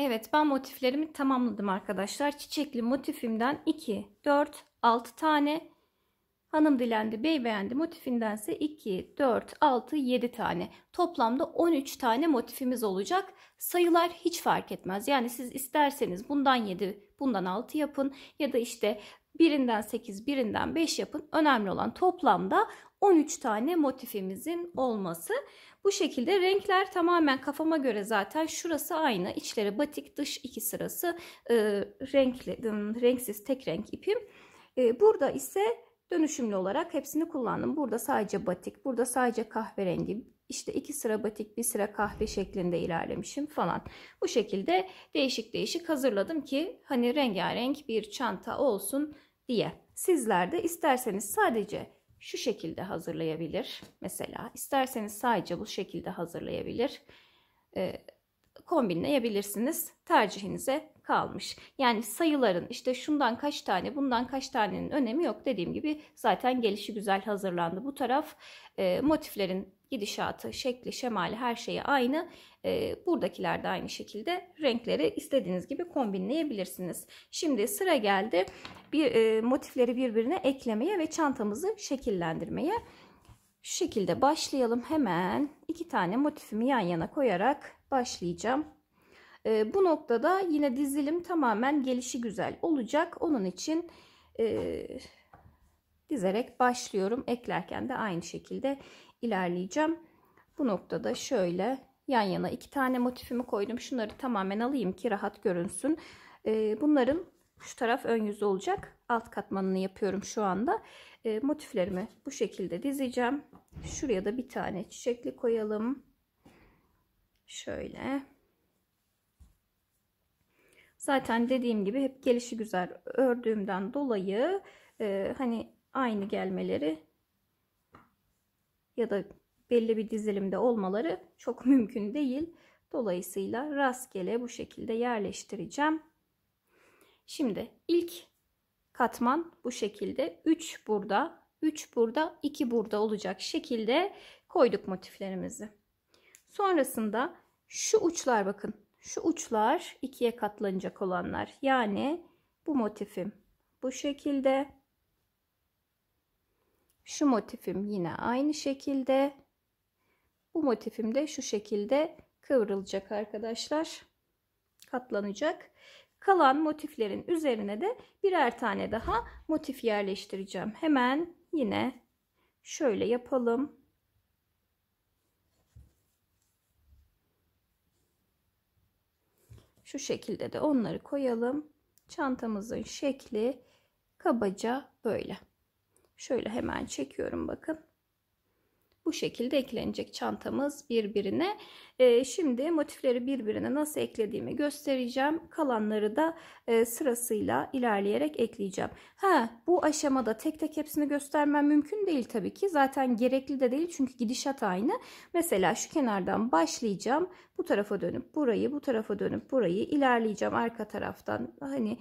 Evet, ben motiflerimi tamamladım arkadaşlar. Çiçekli motifimden 2, 4, 6 tane. Hanım dilendi, bey beğendi motifindense 2, 4, 6, 7 tane. Toplamda 13 tane motifimiz olacak. Sayılar hiç fark etmez. Yani siz isterseniz bundan 7, bundan 6 yapın ya da işte birinden 8, birinden 5 yapın. Önemli olan toplamda 13 tane motifimizin olması. Bu şekilde renkler tamamen kafama göre zaten şurası aynı. İçleri batik, dış iki sırası renkli, renksiz tek renk ipim. Burada ise dönüşümlü olarak hepsini kullandım. Burada sadece batik, burada sadece kahverengi, işte 2 sıra batik, 1 sıra kahve şeklinde ilerlemişim falan. Bu şekilde değişik değişik hazırladım ki hani rengarenk bir çanta olsun diye. Sizler de isterseniz sadece şu şekilde hazırlayabilir. Mesela isterseniz sadece bu şekilde hazırlayabilir. Kombinleyebilirsiniz. Tercihinize kalmış. Yani sayıların işte şundan kaç tane, bundan kaç tanenin önemi yok. Dediğim gibi zaten gelişigüzel hazırlandı. Bu taraf motiflerin gidişatı, şekli, şemali her şeyi aynı. Buradakiler de aynı şekilde renkleri istediğiniz gibi kombinleyebilirsiniz. Şimdi sıra geldi motifleri birbirine eklemeye ve çantamızı şekillendirmeye. Şu şekilde başlayalım. Hemen 2 tane motifimi yan yana koyarak başlayacağım. Bu noktada yine dizilim tamamen gelişigüzel olacak. Onun için dizerek başlıyorum. Eklerken de aynı şekilde ilerleyeceğim. Bu noktada şöyle yan yana 2 tane motifimi koydum. Şunları tamamen alayım ki rahat görünsün. Bunların şu taraf ön yüzü olacak. Alt katmanını yapıyorum şu anda. Motiflerimi bu şekilde dizeceğim. Şuraya da bir tane çiçekli koyalım. Şöyle. Zaten dediğim gibi hep gelişigüzel ördüğümden dolayı hani aynı gelmeleri ya da belli bir dizilimde olmaları çok mümkün değil. Dolayısıyla rastgele bu şekilde yerleştireceğim. Şimdi ilk katman bu şekilde 3 burada, 3 burada, 2 burada olacak şekilde koyduk motiflerimizi. Sonrasında şu uçlar bakın. Şu uçlar ikiye katlanacak olanlar. Yani bu motifim bu şekilde. Şu motifim yine aynı şekilde. Bu motifim de şu şekilde kıvrılacak arkadaşlar. Katlanacak. Kalan motiflerin üzerine de birer tane daha motif yerleştireceğim. Hemen yine şöyle yapalım. Şu şekilde de onları koyalım. Çantamızın şekli kabaca böyle. Şöyle hemen çekiyorum bakın. Bu şekilde eklenecek çantamız birbirine. Şimdi motifleri birbirine nasıl eklediğimi göstereceğim. Kalanları da sırasıyla ilerleyerek ekleyeceğim. Bu aşamada tek tek hepsini göstermem mümkün değil tabii ki. Zaten gerekli de değil çünkü gidişat aynı. Mesela şu kenardan başlayacağım. Bu tarafa dönüp burayı, bu tarafa dönüp burayı ilerleyeceğim arka taraftan. Hani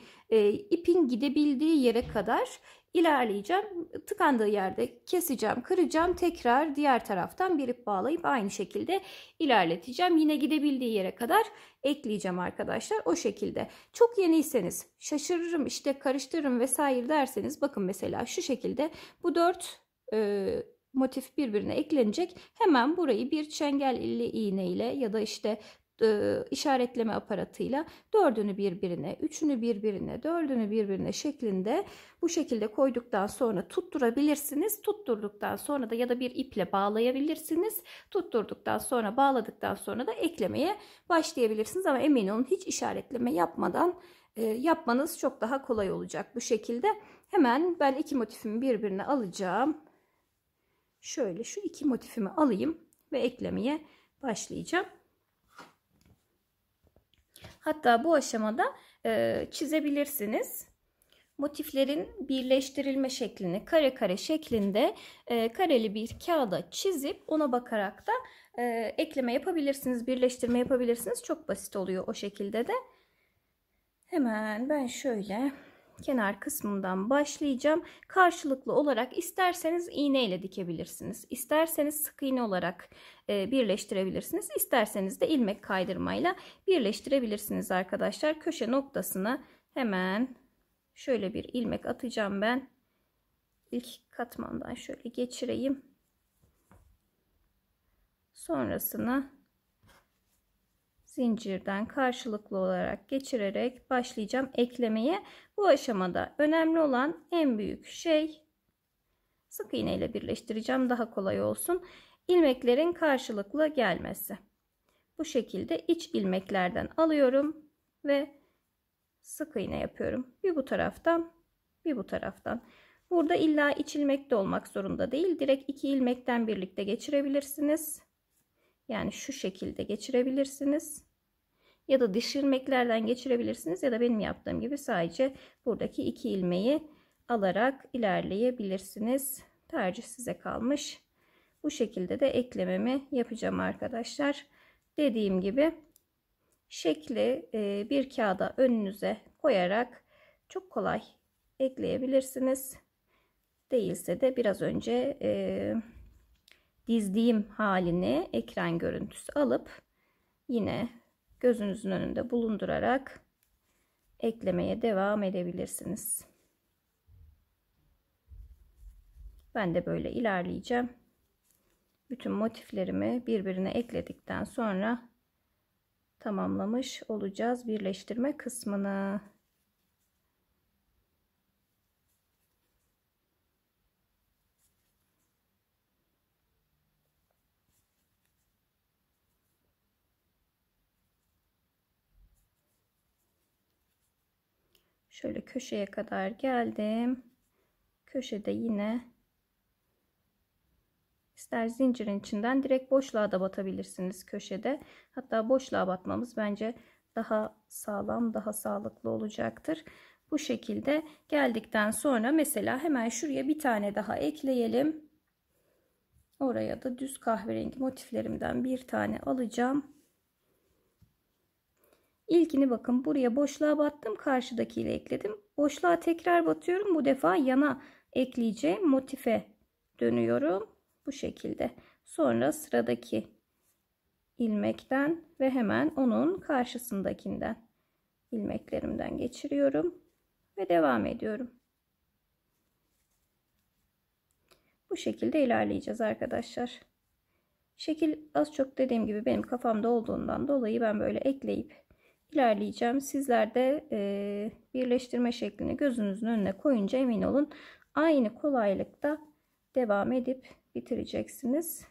ipin gidebildiği yere kadar ilerleyeceğim. Tıkandığı yerde keseceğim, kıracağım. Tekrar diğer taraftan bir ip bağlayıp aynı şekilde ilerleteceğim. Yine gidebildiği yere kadar ekleyeceğim arkadaşlar. O şekilde. Çok yeniyseniz şaşırırım işte karıştırırım vesaire derseniz bakın mesela şu şekilde bu 4 motif birbirine eklenecek. Hemen burayı bir çengelli iğne ile ya da işte işaretleme aparatıyla 4'ünü birbirine, 3'ünü birbirine, 4'ünü birbirine şeklinde bu şekilde koyduktan sonra tutturabilirsiniz. Tutturduktan sonra da ya da bir iple bağlayabilirsiniz. Tutturduktan sonra bağladıktan sonra da eklemeye başlayabilirsiniz. Ama emin olun hiç işaretleme yapmadan yapmanız çok daha kolay olacak bu şekilde. Hemen ben 2 motifimi birbirine alacağım. Şöyle şu 2 motifimi alayım ve eklemeye başlayacağım. Hatta bu aşamada çizebilirsiniz. Motiflerin birleştirilme şeklini kare kare şeklinde kareli bir kağıda çizip ona bakarak da ekleme yapabilirsiniz, birleştirme yapabilirsiniz. Çok basit oluyor o şekilde de. Hemen ben şöyle kenar kısmından başlayacağım. Karşılıklı olarak isterseniz iğne ile dikebilirsiniz. İsterseniz sık iğne olarak birleştirebilirsiniz. İsterseniz de ilmek kaydırmayla birleştirebilirsiniz arkadaşlar. Köşe noktasına hemen şöyle bir ilmek atacağım ben. İlk katmandan şöyle geçireyim. Sonrasını zincirden karşılıklı olarak geçirerek başlayacağım eklemeye. Bu aşamada önemli olan en büyük şey, sık iğne ile birleştireceğim daha kolay olsun, ilmeklerin karşılıklı gelmesi. Bu şekilde iç ilmeklerden alıyorum ve sık iğne yapıyorum. Bir bu taraftan, bir bu taraftan. Burada illa iç ilmek de olmak zorunda değil. Direkt iki ilmekten birlikte geçirebilirsiniz. Yani şu şekilde geçirebilirsiniz. Ya da dış ilmeklerden geçirebilirsiniz. Ya da benim yaptığım gibi sadece buradaki iki ilmeği alarak ilerleyebilirsiniz. Tercih size kalmış. Bu şekilde de eklememi yapacağım arkadaşlar. Dediğim gibi şekli bir kağıda önünüze koyarak çok kolay ekleyebilirsiniz. Değilse de biraz önce dizdiğim halini ekran görüntüsü alıp yine gözünüzün önünde bulundurarak eklemeye devam edebilirsiniz. Ben de böyle ilerleyeceğim. Bütün motiflerimi birbirine ekledikten sonra tamamlamış olacağız birleştirme kısmını. Şöyle köşeye kadar geldim. Köşede yine ister zincirin içinden direkt boşluğa da batabilirsiniz köşede. Hatta boşluğa batmamız bence daha sağlam, daha sağlıklı olacaktır. Bu şekilde geldikten sonra mesela hemen şuraya bir tane daha ekleyelim. Oraya da düz kahverengi motiflerimden bir tane alacağım. İlkini bakın buraya boşluğa battım, karşıdakiyle ekledim. Boşluğa tekrar batıyorum. Bu defa yana ekleyeceğim motife dönüyorum. Bu şekilde. Sonra sıradaki ilmekten ve hemen onun karşısındakinden ilmeklerimden geçiriyorum ve devam ediyorum. Bu şekilde ilerleyeceğiz arkadaşlar. Şekil az çok dediğim gibi benim kafamda olduğundan dolayı ben böyle ekleyip ilerleyeceğim. Sizler de birleştirme şeklini gözünüzün önüne koyunca emin olun aynı kolaylıkta devam edip bitireceksiniz.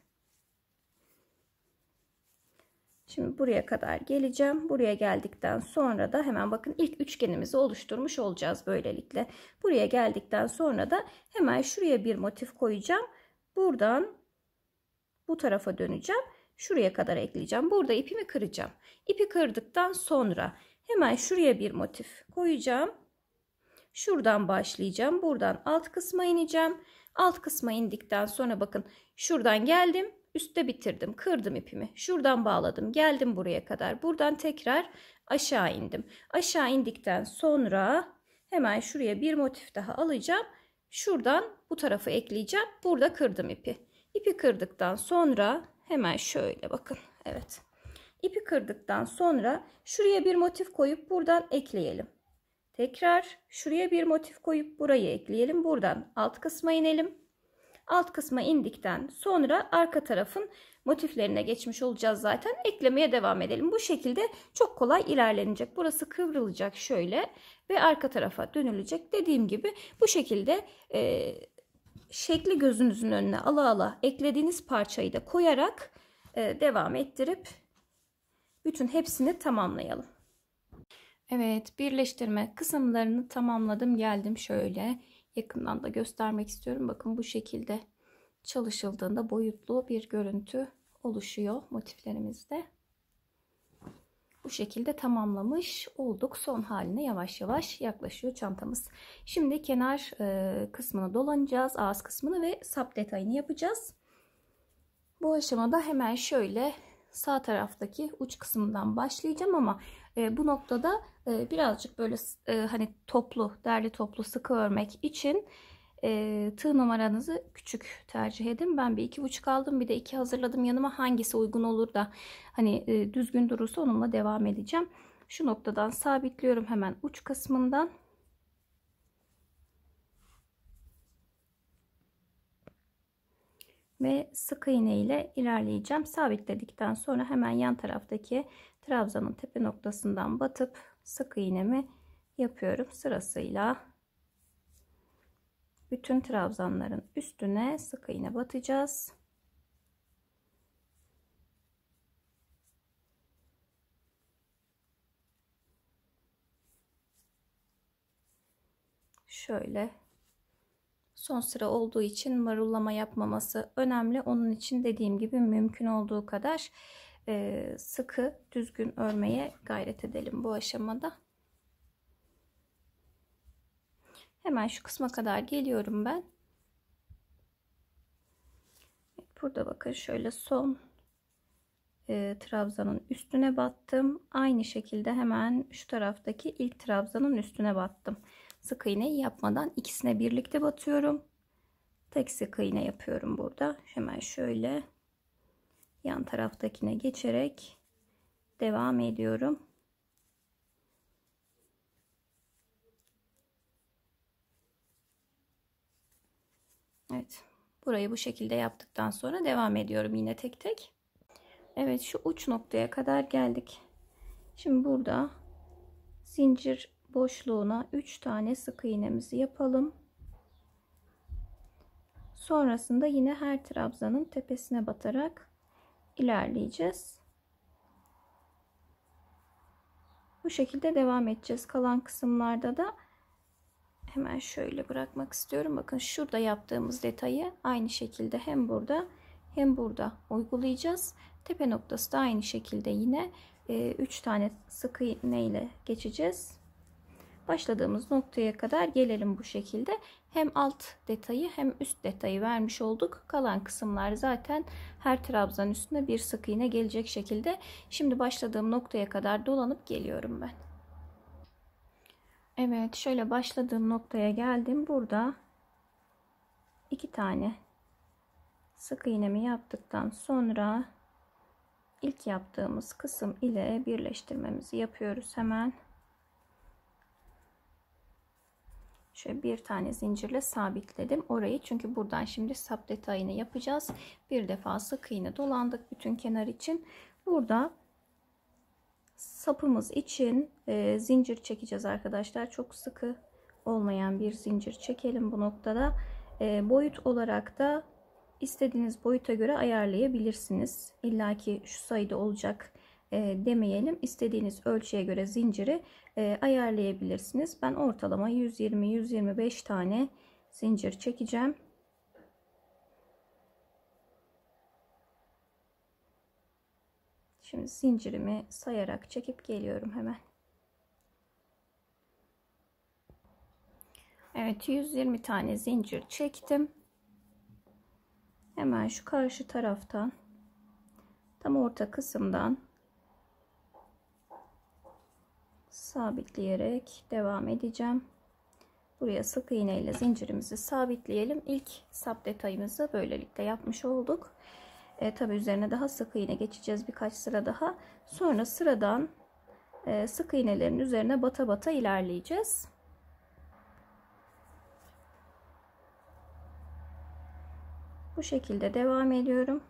Şimdi buraya kadar geleceğim. Buraya geldikten sonra da hemen bakın ilk üçgenimizi oluşturmuş olacağız böylelikle. Buraya geldikten sonra da hemen şuraya bir motif koyacağım. Buradan bu tarafa döneceğim. Şuraya kadar ekleyeceğim. Burada ipimi kıracağım. İpi kırdıktan sonra hemen şuraya bir motif koyacağım. Şuradan başlayacağım. Buradan alt kısma ineceğim. Alt kısma indikten sonra bakın şuradan geldim. Üstte bitirdim. Kırdım ipimi. Şuradan bağladım. Geldim buraya kadar. Buradan tekrar aşağı indim. Aşağı indikten sonra hemen şuraya bir motif daha alacağım. Şuradan bu tarafa ekleyeceğim. Burada kırdım ipi. İpi kırdıktan sonra hemen şöyle bakın. Evet. İpi kırdıktan sonra şuraya bir motif koyup buradan ekleyelim. Tekrar şuraya bir motif koyup burayı ekleyelim. Buradan alt kısma inelim. Alt kısma indikten sonra arka tarafın motiflerine geçmiş olacağız zaten. Eklemeye devam edelim. Bu şekilde çok kolay ilerlenecek. Burası kıvrılacak şöyle ve arka tarafa dönülecek. Dediğim gibi bu şekilde şekli gözünüzün önüne ala ala eklediğiniz parçayı da koyarak devam ettirip bütün hepsini tamamlayalım. Evet, birleştirme kısımlarını tamamladım. Geldim şöyle yakından da göstermek istiyorum. Bakın bu şekilde çalışıldığında boyutlu bir görüntü oluşuyor motiflerimizde. Bu şekilde tamamlamış olduk. Son haline yavaş yavaş yaklaşıyor çantamız. Şimdi kenar kısmını dolanacağız. Ağız kısmını ve sap detayını yapacağız. Bu aşamada hemen şöyle sağ taraftaki uç kısmından başlayacağım ama Bu noktada birazcık böyle hani toplu, derli toplu sıkı örmek için tığ numaranızı küçük tercih edin. Ben bir 2,5 aldım, bir de 2 hazırladım yanıma. Hangisi uygun olur da hani düzgün durursa onunla devam edeceğim. Şu noktadan sabitliyorum hemen uç kısmından. Ve sık iğne ile ilerleyeceğim. Sabitledikten sonra hemen yan taraftaki trabzanın tepe noktasından batıp sık iğnemi yapıyorum sırasıyla. Bütün trabzanların üstüne sık iğne batacağız. Şöyle. Son sıra olduğu için marullama yapmaması önemli. Onun için dediğim gibi mümkün olduğu kadar sıkı, düzgün örmeye gayret edelim bu aşamada. Hemen şu kısma kadar geliyorum ben. Burada bakın şöyle son trabzanın üstüne battım. Aynı şekilde hemen şu taraftaki ilk trabzanın üstüne battım. Sık iğneyi yapmadan ikisine birlikte batıyorum. Tek sık iğne yapıyorum burada. Hemen şöyle yan taraftakine geçerek devam ediyorum. Evet. Burayı bu şekilde yaptıktan sonra devam ediyorum yine tek tek. Evet, şu uç noktaya kadar geldik. Şimdi burada zincir boşluğuna 3 tane sık iğnemizi yapalım. Sonrasında yine her trabzanın tepesine batarak ilerleyeceğiz. Bu şekilde devam edeceğiz. Kalan kısımlarda da hemen şöyle bırakmak istiyorum. Bakın şurada yaptığımız detayı aynı şekilde hem burada hem burada uygulayacağız. Tepe noktası da aynı şekilde yine 3 tane sık iğne ile geçeceğiz. Başladığımız noktaya kadar gelelim bu şekilde. Hem alt detayı hem üst detayı vermiş olduk. Kalan kısımlar zaten her trabzan üstüne bir sık iğne gelecek şekilde. Şimdi başladığım noktaya kadar dolanıp geliyorum ben. Evet, şöyle başladığım noktaya geldim. Burada 2 tane sık iğnemi yaptıktan sonra ilk yaptığımız kısım ile birleştirmemizi yapıyoruz hemen. Şöyle bir tane zincirle sabitledim orayı, çünkü buradan şimdi sap detayını yapacağız. Bir defa sık iğne dolandık bütün kenar için. Burada sapımız için zincir çekeceğiz arkadaşlar. Çok sıkı olmayan bir zincir çekelim bu noktada. Boyut olarak da istediğiniz boyuta göre ayarlayabilirsiniz. İlla ki şu sayıda olacak demeyelim. İstediğiniz ölçüye göre zinciri ayarlayabilirsiniz. Ben ortalama 120-125 tane zincir çekeceğim. Şimdi zincirimi sayarak çekip geliyorum hemen. Evet, 120 tane zincir çektim. Hemen şu karşı taraftan tam orta kısımdan sabitleyerek devam edeceğim. Buraya sık iğne ile zincirimizi sabitleyelim. İlk sap detayımızı böylelikle yapmış olduk. Tabi üzerine daha sık iğne geçeceğiz birkaç sıra daha. Sonra sıradan sık iğnelerin üzerine bata bata ilerleyeceğiz. Bu şekilde devam ediyorum.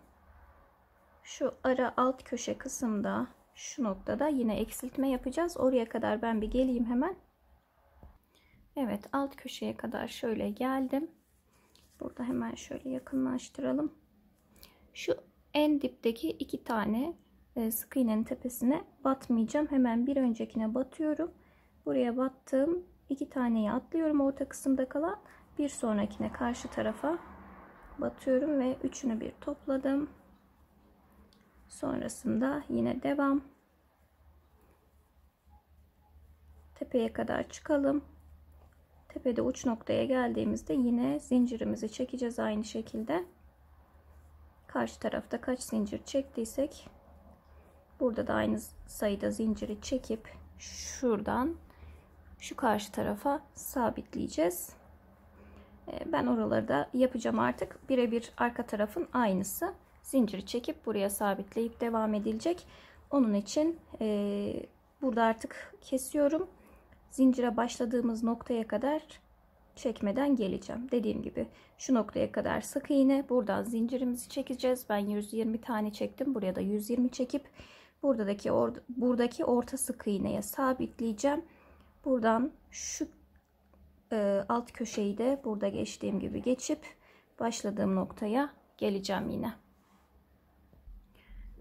Şu ara alt köşe kısımda şu noktada yine eksiltme yapacağız. Oraya kadar ben bir geleyim hemen. Evet, alt köşeye kadar şöyle geldim. Burada hemen şöyle yakınlaştıralım. Şu en dipteki 2 tane sık iğnenin tepesine batmayacağım. Hemen bir öncekine batıyorum. Buraya battığım 2 taneyi atlıyorum. Orta kısımda kalan bir sonrakine karşı tarafa batıyorum ve üçünü bir topladım. Sonrasında yine devam. Tepeye kadar çıkalım. Tepede uç noktaya geldiğimizde yine zincirimizi çekeceğiz aynı şekilde. Karşı tarafta kaç zincir çektiysek Burada da aynı sayıda zinciri çekip şuradan şu karşı tarafa sabitleyeceğiz. Ben oraları da yapacağım artık. Birebir arka tarafın aynısı. Zinciri çekip buraya sabitleyip devam edilecek. Onun için burada artık kesiyorum. Zincire başladığımız noktaya kadar çekmeden geleceğim. Dediğim gibi şu noktaya kadar sık iğne. Buradan zincirimizi çekeceğiz. Ben 120 tane çektim. Buraya da 120 çekip buradaki orta sık iğneye sabitleyeceğim. Buradan şu alt köşeyi de burada geçtiğim gibi geçip başladığım noktaya geleceğim yine.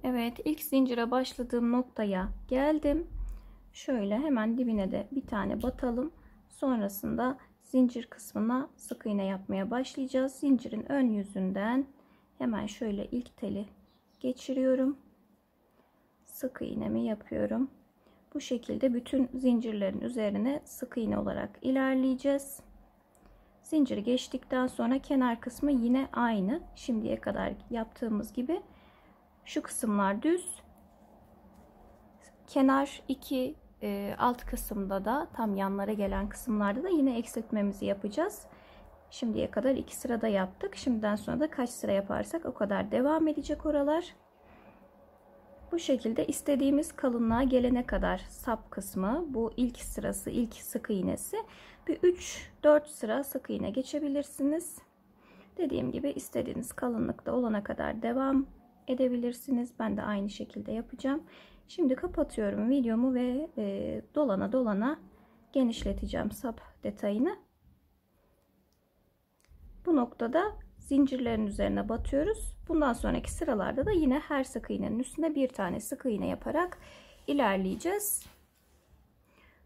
Evet, ilk zincire başladığım noktaya geldim. Şöyle hemen dibine de bir tane batalım. Sonrasında zincir kısmına sık iğne yapmaya başlayacağız. Zincirin ön yüzünden hemen şöyle ilk teli geçiriyorum. Sık iğnemi yapıyorum. Bu şekilde bütün zincirlerin üzerine sık iğne olarak ilerleyeceğiz. Zinciri geçtikten sonra kenar kısmı yine aynı. Şimdiye kadar yaptığımız gibi. Şu kısımlar düz. Kenar 2 alt kısımda da tam yanlara gelen kısımlarda da yine eksiltmemizi yapacağız. Şimdiye kadar 2 sırada yaptık. Şimdiden sonra da kaç sıra yaparsak o kadar devam edecek oralar. Bu şekilde istediğimiz kalınlığa gelene kadar sap kısmı, bu ilk sırası, ilk sık iğnesi, bir 3-4 sıra sık iğne geçebilirsiniz. Dediğim gibi istediğiniz kalınlıkta olana kadar devam edebilirsiniz. Ben de aynı şekilde yapacağım. Şimdi kapatıyorum videomu ve dolana dolana genişleteceğim sap detayını. Bu noktada zincirlerin üzerine batıyoruz. Bundan sonraki sıralarda da yine her sık iğnenin üstüne bir tane sık iğne yaparak ilerleyeceğiz.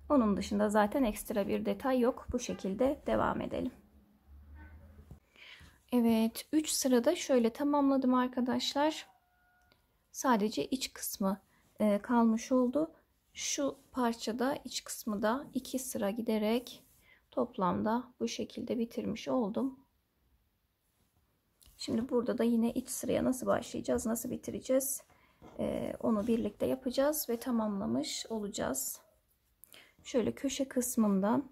Onun dışında zaten ekstra bir detay yok. Bu şekilde devam edelim. Evet, 3 sırada şöyle tamamladım arkadaşlar. Sadece iç kısmı kalmış oldu. Şu parçada iç kısmı da 2 sıra giderek toplamda bu şekilde bitirmiş oldum. Şimdi burada da yine iç sıraya nasıl başlayacağız, nasıl bitireceğiz, onu birlikte yapacağız ve tamamlamış olacağız. Şöyle köşe kısmından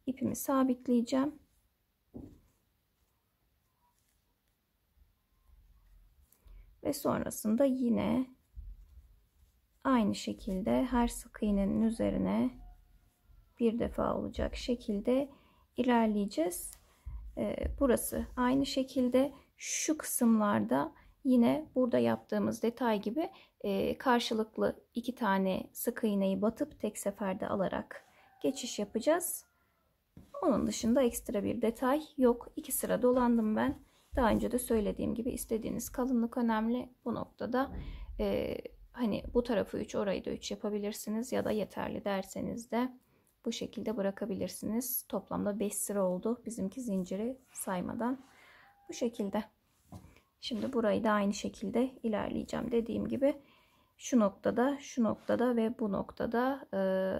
ipimi sabitleyeceğim. Ve sonrasında yine aynı şekilde her sık iğnenin üzerine bir defa olacak şekilde ilerleyeceğiz. Burası aynı şekilde, şu kısımlarda yine burada yaptığımız detay gibi karşılıklı 2 tane sık iğneyi batıp tek seferde alarak geçiş yapacağız. Onun dışında ekstra bir detay yok. 2 sıra dolandım ben. Daha önce de söylediğim gibi istediğiniz kalınlık önemli. Bu noktada hani bu tarafı 3, orayı da 3 yapabilirsiniz ya da yeterli derseniz de bu şekilde bırakabilirsiniz. Toplamda 5 sıra oldu bizimki zinciri saymadan. Bu şekilde. Şimdi burayı da aynı şekilde ilerleyeceğim. Dediğim gibi şu noktada, şu noktada ve bu noktada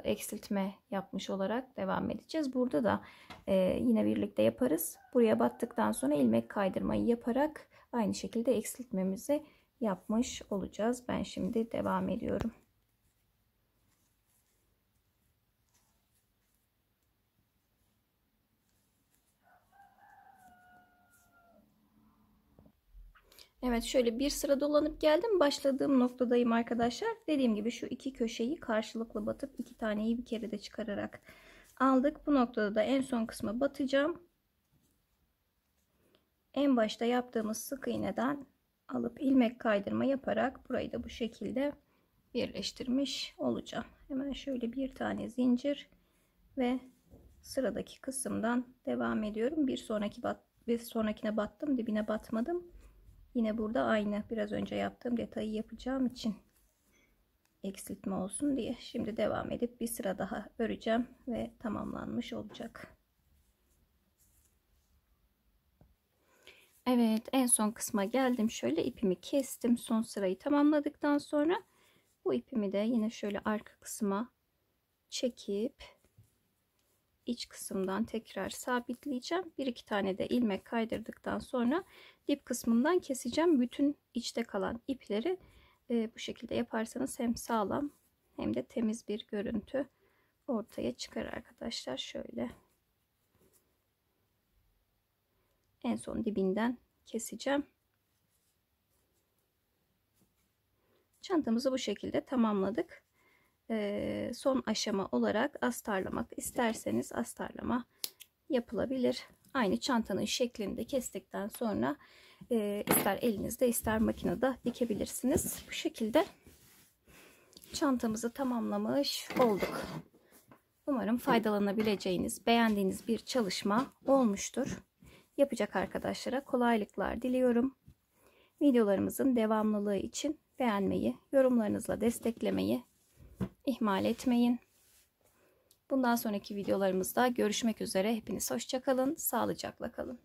eksiltme yapmış olarak devam edeceğiz. Burada da yine birlikte yaparız. Buraya battıktan sonra ilmek kaydırmayı yaparak aynı şekilde eksiltmemizi yapmış olacağız. Ben şimdi devam ediyorum. Evet, şöyle bir sıra dolanıp geldim. Başladığım noktadayım arkadaşlar. Dediğim gibi şu iki köşeyi karşılıklı batıp 2 taneyi bir kere de çıkararak aldık. Bu noktada da en son kısma batacağım. En başta yaptığımız sık iğneden alıp ilmek kaydırma yaparak burayı da bu şekilde birleştirmiş olacağım. Hemen şöyle bir tane zincir ve sıradaki kısımdan devam ediyorum. Bir sonrakine battım, dibine batmadım. Yine burada aynı biraz önce yaptığım detayı yapacağım için eksiltme olsun diye. Şimdi devam edip bir sıra daha öreceğim ve tamamlanmış olacak. Evet, en son kısma geldim. Şöyle ipimi kestim. Son sırayı tamamladıktan sonra bu ipimi de yine şöyle arka kısma çekip iç kısımdan tekrar sabitleyeceğim. Bir iki tane de ilmek kaydırdıktan sonra dip kısmından keseceğim. Bütün içte kalan ipleri Bu şekilde yaparsanız hem sağlam hem de temiz bir görüntü ortaya çıkar arkadaşlar. Şöyle en son dibinden keseceğim. Çantamızı bu şekilde tamamladık. Son aşama olarak astarlamak isterseniz astarlama yapılabilir. Aynı çantanın şeklinde kestikten sonra ister elinizde ister makinede dikebilirsiniz. Bu şekilde çantamızı tamamlamış olduk. Umarım faydalanabileceğiniz, beğendiğiniz bir çalışma olmuştur. Yapacak arkadaşlara kolaylıklar diliyorum. Videolarımızın devamlılığı için beğenmeyi, yorumlarınızla desteklemeyi ihmal etmeyin. Bundan sonraki videolarımızda görüşmek üzere. Hepiniz hoşça kalın, sağlıcakla kalın.